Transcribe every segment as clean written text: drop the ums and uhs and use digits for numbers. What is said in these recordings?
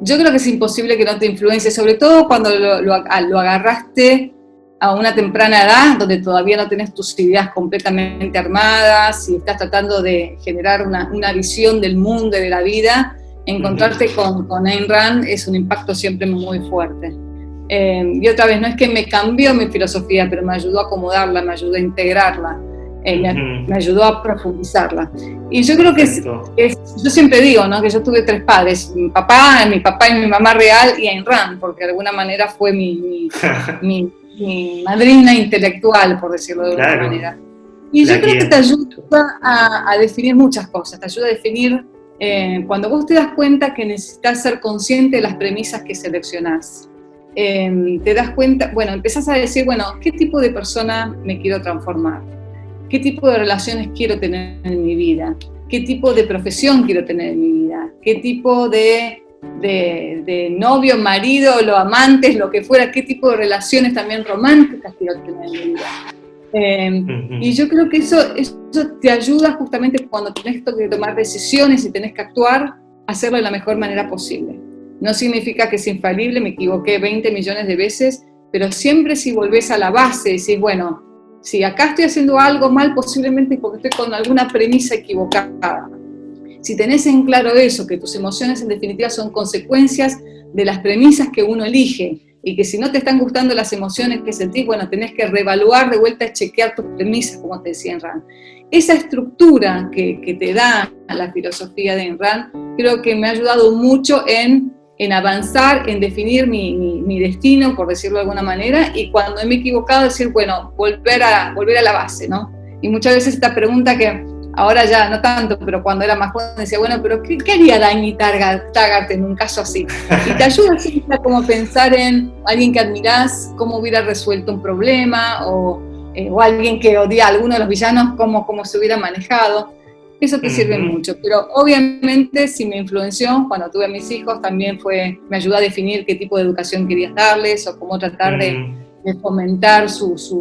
yo creo que es imposible que no te influencie, sobre todo cuando lo agarraste a una temprana edad, donde todavía no tenés tus ideas completamente armadas y estás tratando de generar una visión del mundo y de la vida. Encontrarte con Ayn Rand es un impacto siempre muy fuerte. Y otra vez, no es que me cambió mi filosofía, pero me ayudó a acomodarla, me ayudó a integrarla, me ayudó a profundizarla. Y yo creo que yo siempre digo, ¿no?, que yo tuve 3 padres, mi papá y mi mamá real y Ayn Rand, porque de alguna manera fue mi madrina intelectual, por decirlo de alguna manera. Y yo creo que te ayuda a definir muchas cosas, te ayuda a definir, cuando vos te das cuenta que necesitas ser consciente de las premisas que seleccionás. Te das cuenta, bueno, empezás a decir, bueno, ¿qué tipo de persona me quiero transformar? ¿Qué tipo de relaciones quiero tener en mi vida? ¿Qué tipo de profesión quiero tener en mi vida? ¿Qué tipo de novio, marido, los amantes, lo que fuera, qué tipo de relaciones también románticas quiero tener en mi vida? Y yo creo que eso te ayuda justamente cuando tenés que tomar decisiones y tenés que actuar, a hacerlo de la mejor manera posible. No significa que es infalible, me equivoqué 20 millones de veces, pero siempre si volvés a la base y decís, bueno, si acá estoy haciendo algo mal, posiblemente es porque estoy con alguna premisa equivocada. Si tenés en claro eso, que tus emociones en definitiva son consecuencias de las premisas que uno elige, y que si no te están gustando las emociones que sentís, bueno, tenés que reevaluar de vuelta, chequear tus premisas, como te decía Ayn Rand. Esa estructura que te da la filosofía de Ayn Rand, creo que me ha ayudado mucho en avanzar, en definir mi destino, por decirlo de alguna manera, y cuando me he equivocado, decir, bueno, volver a la base, ¿no? Y muchas veces esta pregunta que ahora ya no tanto, pero cuando era más joven decía, bueno, pero ¿qué haría Dagny Taggart en un caso así? Y te ayuda siempre a como pensar en alguien que admirás, cómo hubiera resuelto un problema, o alguien que odia a alguno de los villanos, cómo se hubiera manejado. Eso te sirve mucho, pero obviamente si me influenció cuando tuve a mis hijos, también me ayudó a definir qué tipo de educación querías darles, o cómo tratar de fomentar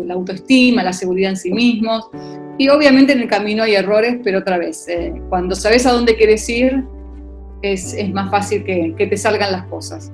la autoestima, la seguridad en sí mismos. Y obviamente en el camino hay errores, pero otra vez, cuando sabes a dónde quieres ir, es más fácil que te salgan las cosas.